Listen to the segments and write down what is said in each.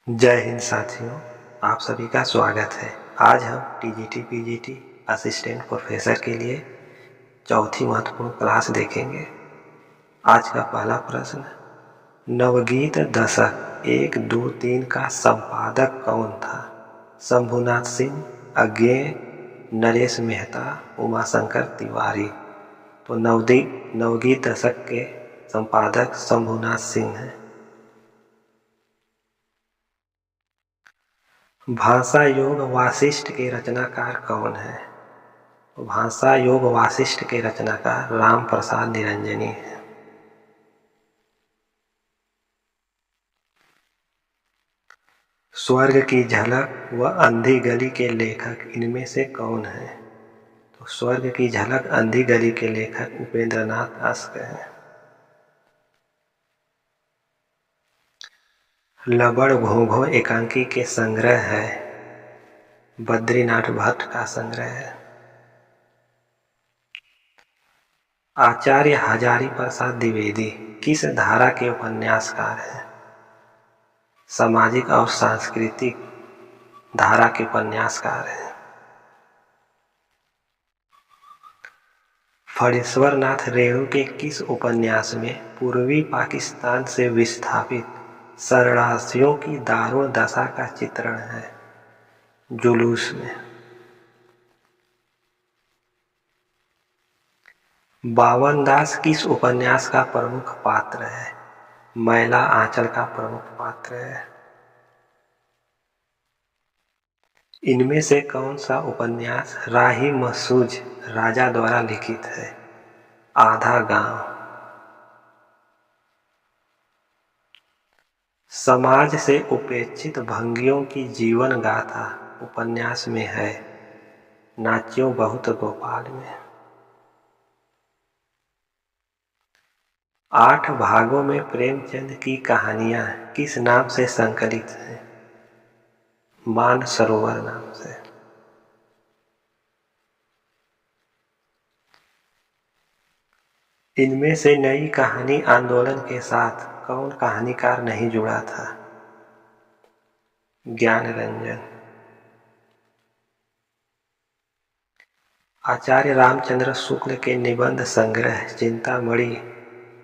जय हिंद साथियों, आप सभी का स्वागत है। आज हम टीजीटी पीजीटी असिस्टेंट प्रोफेसर के लिए चौथी महत्वपूर्ण क्लास देखेंगे। आज का पहला प्रश्न, नवगीत दशक 1, 2, 3 का संपादक कौन था? शंभुनाथ सिंह, अज्ञेय, नरेश मेहता, उमाशंकर तिवारी। तो नवगीत दशक के संपादक शंभुनाथ सिंह हैं। भाषा योग वासिष्ठ के रचनाकार कौन है? भाषा योग वासिष्ठ के रचनाकार राम प्रसाद निरंजनी है। स्वर्ग की झलक व अंधी गली के लेखक इनमें से कौन है? तो स्वर्ग की झलक अंधी गली के लेखक उपेंद्रनाथ अश्क हैं। लबड़ घोंघो एकांकी के संग्रह है। बद्रीनाथ भट्ट का संग्रह है। आचार्य हजारी प्रसाद द्विवेदी किस धारा के उपन्यासकार हैं? सामाजिक और सांस्कृतिक धारा के उपन्यासकार हैं। फणीश्वर नाथ रेणु के किस उपन्यास में पूर्वी पाकिस्तान से विस्थापित शरणार्थियों की दारुण दशा का चित्रण है? जुलूस में। बावन दास किस उपन्यास का प्रमुख पात्र है? मैला आंचल का प्रमुख पात्र है। इनमें से कौन सा उपन्यास राही महसूज राजा द्वारा लिखित है? आधा गांव। समाज से उपेक्षित भंगियों की जीवन गाथा उपन्यास में है? नाच्यों बहुत गोपाल में। 8 भागों में प्रेमचंद की कहानियां किस नाम से संकलित हैं? मानसरोवर नाम से। इनमें से नई कहानी आंदोलन के साथ कौन कहानीकार नहीं जुड़ा था? ज्ञानरंजन। आचार्य रामचंद्र शुक्ल के निबंध संग्रह चिंतामणि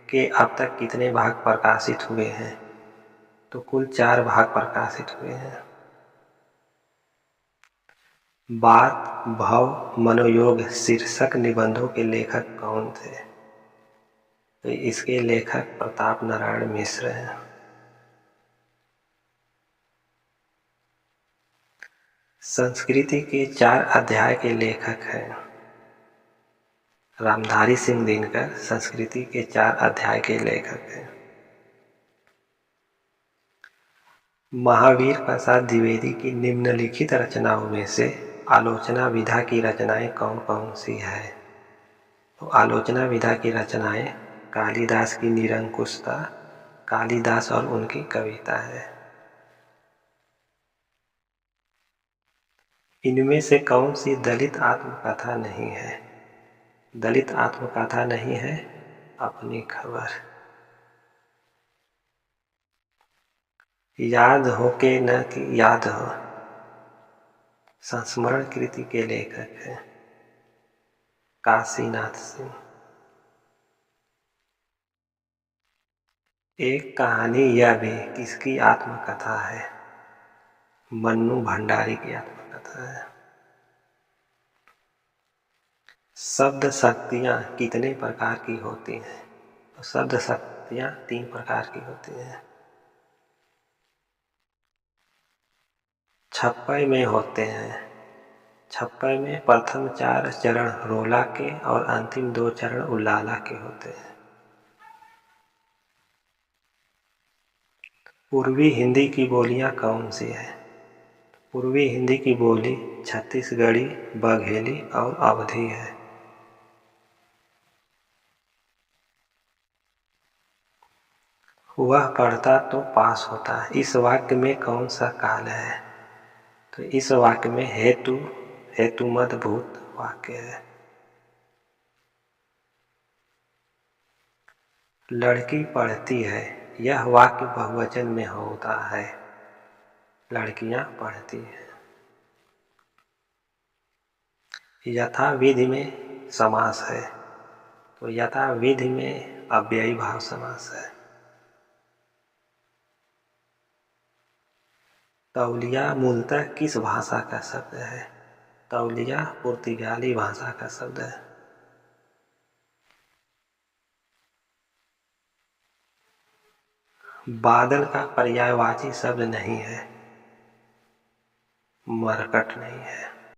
के अब तक कितने भाग प्रकाशित हुए हैं? तो कुल 4 भाग प्रकाशित हुए हैं। बात भव मनोयोग शीर्षक निबंधों के लेखक कौन थे? तो इसके लेखक प्रताप नारायण मिश्र हैं। संस्कृति के 4 अध्याय के लेखक हैं रामधारी सिंह दिनकर। संस्कृति के 4 अध्याय के लेखक हैं। महावीर प्रसाद द्विवेदी की निम्नलिखित रचनाओं में से आलोचना विधा की रचनाएं कौन कौन सी है? तो आलोचना विधा की रचनाएं कालिदास की निरंकुशता, कालिदास और उनकी कविता है। इनमें से कौन सी दलित आत्मकथा नहीं है? दलित आत्मकथा नहीं है अपनी खबर। याद हो के न कि याद हो संस्मरण कृति के लेखक हैं काशीनाथ सिंह। एक कहानी यह भी किसकी आत्मकथा है? मन्नू भंडारी की आत्मकथा है। शब्द शक्तियाँ कितने प्रकार की होती हैं? तो शब्द शक्तियाँ 3 प्रकार की होती हैं। छप्पय में होते हैं। छप्पय में प्रथम 4 चरण रोला के और अंतिम 2 चरण उल्लाला के होते हैं। पूर्वी हिंदी की बोलियां कौन सी है? पूर्वी हिंदी की बोली छत्तीसगढ़ी, बघेली और अवधी है। वह पढ़ता तो पास होता, इस वाक्य में कौन सा काल है? तो इस वाक्य में हेतुमद भूत वाक्य है। लड़की पढ़ती है, यह वाक्य बहुवचन में होता है। लड़कियां पढ़ती हैं। यथाविधि में समास है, तो यथाविधि में अव्ययी भाव समास है। तौलिया मूलतः किस भाषा का शब्द है? तौलिया पुर्तगाली भाषा का शब्द है। बादल का पर्यायवाची शब्द नहीं है, मरकट नहीं है।